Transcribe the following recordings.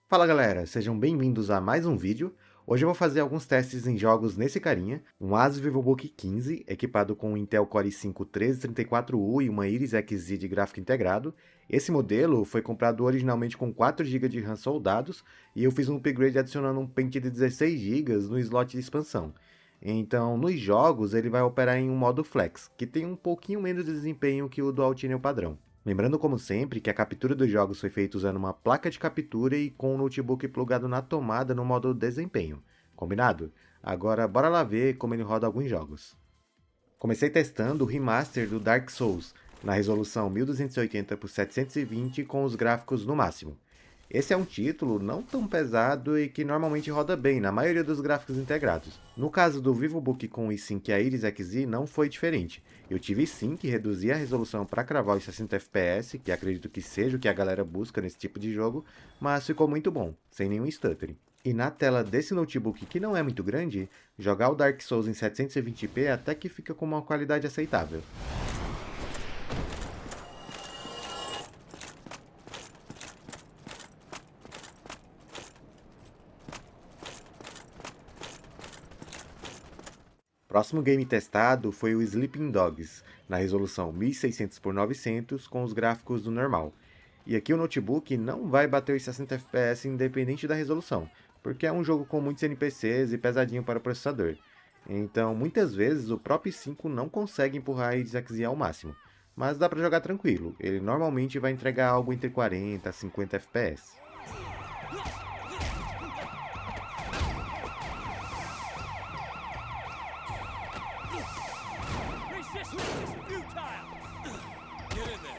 Fala galera, sejam bem-vindos a mais um vídeo. Hoje eu vou fazer alguns testes em jogos nesse carinha, um Asus VivoBook 15, equipado com um Intel Core i5 1334U e uma Iris Xe de gráfico integrado. Esse modelo foi comprado originalmente com 4 GB de RAM soldados, e eu fiz um upgrade adicionando um pente de 16 GB no slot de expansão. Então, nos jogos, ele vai operar em um modo Flex, que tem um pouquinho menos de desempenho que o Dual Channel padrão. Lembrando, como sempre, que a captura dos jogos foi feita usando uma placa de captura e com o notebook plugado na tomada no modo desempenho. Combinado? Agora, bora lá ver como ele roda alguns jogos. Comecei testando o remaster do Dark Souls, na resolução 1280 por 720 com os gráficos no máximo. Esse é um título não tão pesado e que normalmente roda bem na maioria dos gráficos integrados. No caso do VivoBook com o i5 e a Iris Xe não foi diferente. Eu tive sim que reduzir a resolução para cravar os 60 FPS, que acredito que seja o que a galera busca nesse tipo de jogo, mas ficou muito bom, sem nenhum stuttering. E na tela desse notebook que não é muito grande, jogar o Dark Souls em 720p até que fica com uma qualidade aceitável. Próximo game testado foi o Sleeping Dogs, na resolução 1600 por 900 com os gráficos do normal. E aqui o notebook não vai bater os 60 FPS independente da resolução, porque é um jogo com muitos NPCs e pesadinho para o processador. Então, muitas vezes o próprio i5 não consegue empurrar a Iris Xe ao máximo, mas dá para jogar tranquilo, ele normalmente vai entregar algo entre 40 a 50 FPS. Resistance is futile! Get in there.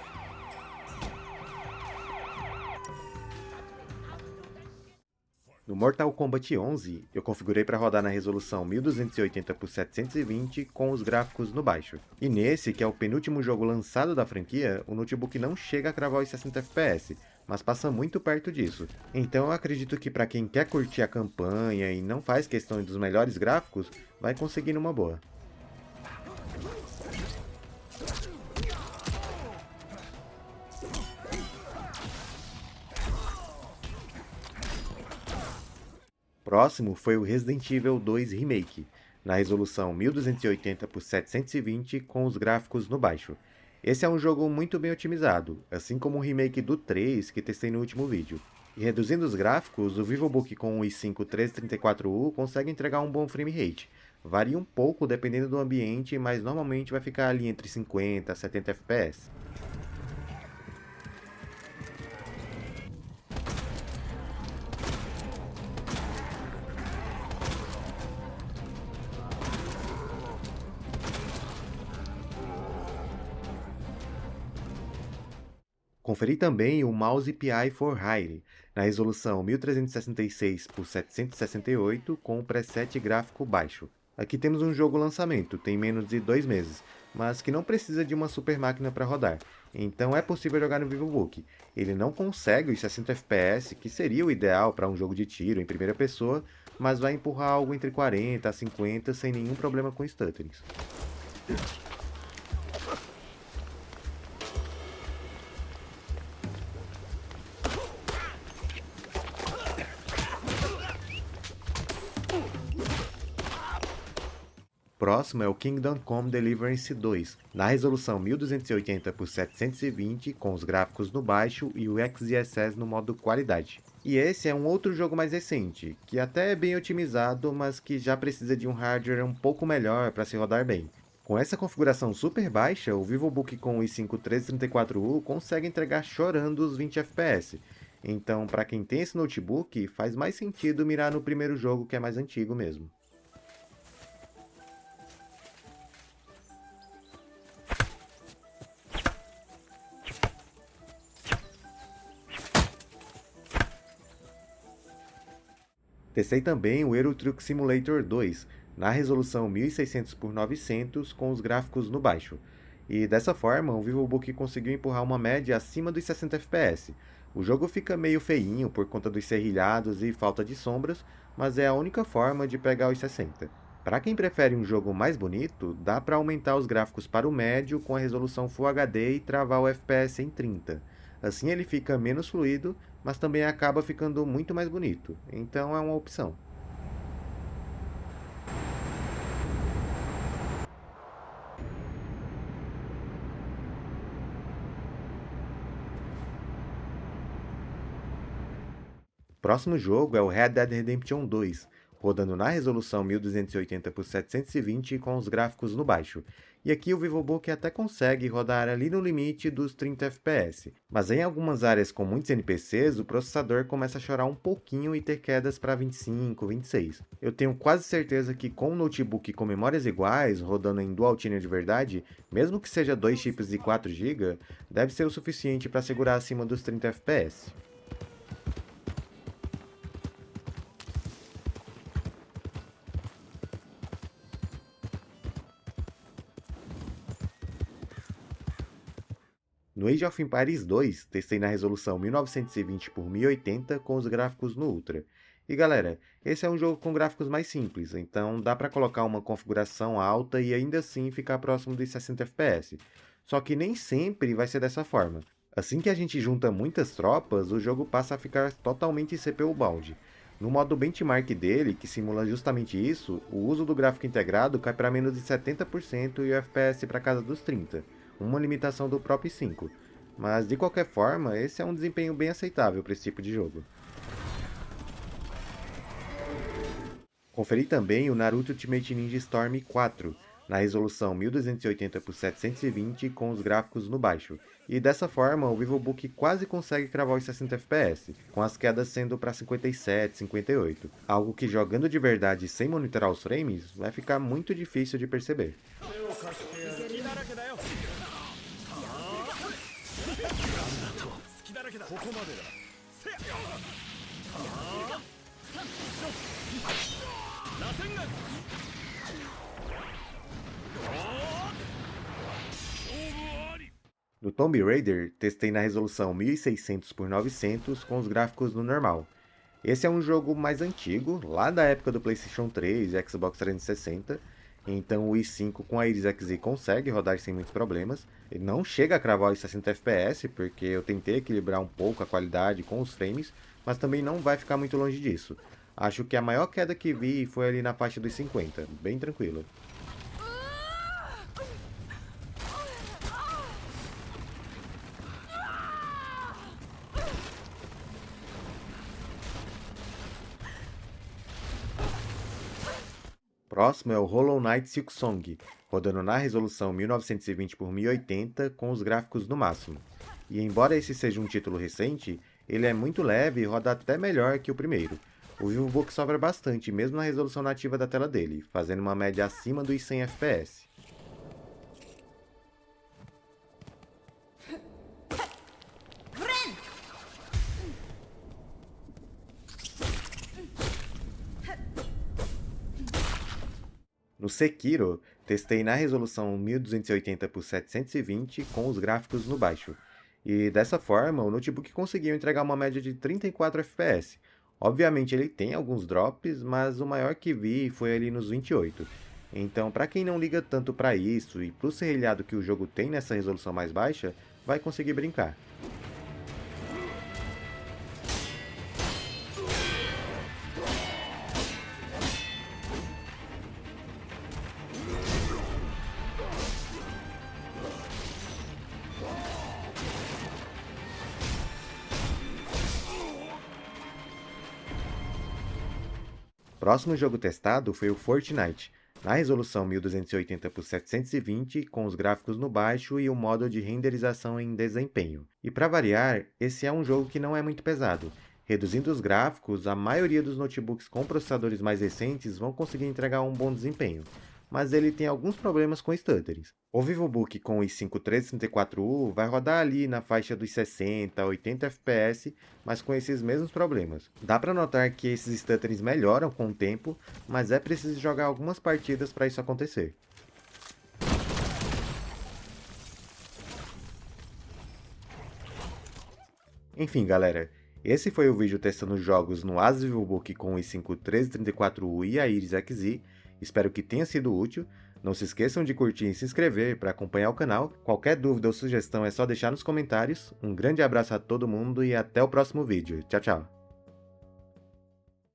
No Mortal Kombat 11, eu configurei para rodar na resolução 1280 por 720 com os gráficos no baixo. E nesse, que é o penúltimo jogo lançado da franquia, o notebook não chega a cravar os 60 FPS, mas passa muito perto disso. Então eu acredito que para quem quer curtir a campanha e não faz questão dos melhores gráficos, vai conseguir numa boa. Próximo foi o Resident Evil 2 Remake, na resolução 1280 por 720 com os gráficos no baixo. Esse é um jogo muito bem otimizado, assim como o remake do 3 que testei no último vídeo. E reduzindo os gráficos, o VivoBook com o i5 1334U consegue entregar um bom frame rate. Varia um pouco dependendo do ambiente, mas normalmente vai ficar ali entre 50 a 70 FPS. Conferi também o Mouse PI for Hire, na resolução 1366 por 768 com o preset gráfico baixo. Aqui temos um jogo lançamento, tem menos de 2 meses, mas que não precisa de uma super máquina para rodar, então é possível jogar no VivoBook. Ele não consegue os 60 FPS, que seria o ideal para um jogo de tiro em primeira pessoa, mas vai empurrar algo entre 40 a 50 sem nenhum problema com stutterings. Próximo é o Kingdom Come Deliverance 2, na resolução 1280 por 720 com os gráficos no baixo e o XeSS no modo qualidade. E esse é um outro jogo mais recente, que até é bem otimizado, mas que já precisa de um hardware um pouco melhor para se rodar bem. Com essa configuração super baixa, o VivoBook com o i5 1334U consegue entregar chorando os 20 FPS. Então, para quem tem esse notebook, faz mais sentido mirar no primeiro jogo que é mais antigo mesmo. Testei também o Euro Truck Simulator 2, na resolução 1600 por 900 com os gráficos no baixo. E dessa forma, o VivoBook conseguiu empurrar uma média acima dos 60 FPS. O jogo fica meio feinho por conta dos serrilhados e falta de sombras, mas é a única forma de pegar os 60. Para quem prefere um jogo mais bonito, dá para aumentar os gráficos para o médio com a resolução Full HD e travar o FPS em 30. Assim ele fica menos fluido, mas também acaba ficando muito mais bonito, então é uma opção. Próximo jogo é o Red Dead Redemption 2, rodando na resolução 1280 por 720 com os gráficos no baixo. E aqui o VivoBook até consegue rodar ali no limite dos 30 FPS, mas em algumas áreas com muitos NPCs o processador começa a chorar um pouquinho e ter quedas para 25, 26. Eu tenho quase certeza que com um notebook com memórias iguais, rodando em Dual Channel de verdade, mesmo que seja 2 chips de 4 GB, deve ser o suficiente para segurar acima dos 30 FPS. No Age of Empires 2, testei na resolução 1920 por 1080 com os gráficos no Ultra. E galera, esse é um jogo com gráficos mais simples, então dá para colocar uma configuração alta e ainda assim ficar próximo dos 60 FPS. Só que nem sempre vai ser dessa forma. Assim que a gente junta muitas tropas, o jogo passa a ficar totalmente CPU bound. No modo benchmark dele, que simula justamente isso, o uso do gráfico integrado cai para menos de 70% e o FPS para casa dos 30%, uma limitação do próprio i5. Mas de qualquer forma, esse é um desempenho bem aceitável para esse tipo de jogo. Conferi também o Naruto Ultimate Ninja Storm 4, na resolução 1280 por 720 com os gráficos no baixo. E dessa forma, o VivoBook quase consegue cravar os 60 FPS, com as quedas sendo para 57, 58. Algo que jogando de verdade sem monitorar os frames, vai ficar muito difícil de perceber. 隙だらけだよ。隙だらけだ。ここまでだ。せや。螺旋が。勝負あり。 No Tomb Raider, testei na resolução 1600 por 900 com os gráficos no normal. Esse é um jogo mais antigo, lá da época do PlayStation 3 e Xbox 360, então o i5 com a Iris Xe consegue rodar sem muitos problemas. Ele não chega a cravar os 60 FPS, porque eu tentei equilibrar um pouco a qualidade com os frames, mas também não vai ficar muito longe disso. Acho que a maior queda que vi foi ali na faixa dos 50, bem tranquilo. Próximo é o Hollow Knight Silksong, rodando na resolução 1920 por 1080 com os gráficos no máximo. E embora esse seja um título recente, ele é muito leve e roda até melhor que o primeiro. O VivoBook sobra bastante mesmo na resolução nativa da tela dele, fazendo uma média acima dos 100 FPS. No Sekiro, testei na resolução 1280 por 720 com os gráficos no baixo. E dessa forma, o notebook conseguiu entregar uma média de 34 FPS. Obviamente ele tem alguns drops, mas o maior que vi foi ali nos 28. Então, para quem não liga tanto para isso e pro serrilhado que o jogo tem nessa resolução mais baixa, vai conseguir brincar. Próximo jogo testado foi o Fortnite, na resolução 1280 por 720 com os gráficos no baixo e o modo de renderização em desempenho. E para variar, esse é um jogo que não é muito pesado. Reduzindo os gráficos, a maioria dos notebooks com processadores mais recentes vão conseguir entregar um bom desempenho, mas ele tem alguns problemas com stutterings. O VivoBook com o i5 1334U vai rodar ali na faixa dos 60 a 80 FPS, mas com esses mesmos problemas. Dá para notar que esses stutterings melhoram com o tempo, mas é preciso jogar algumas partidas para isso acontecer. Enfim, galera, esse foi o vídeo testando jogos no Asus VivoBook com o i5 1334U e a Iris Xe. Espero que tenha sido útil. Não se esqueçam de curtir e se inscrever para acompanhar o canal. Qualquer dúvida ou sugestão é só deixar nos comentários. Um grande abraço a todo mundo e até o próximo vídeo. Tchau, tchau!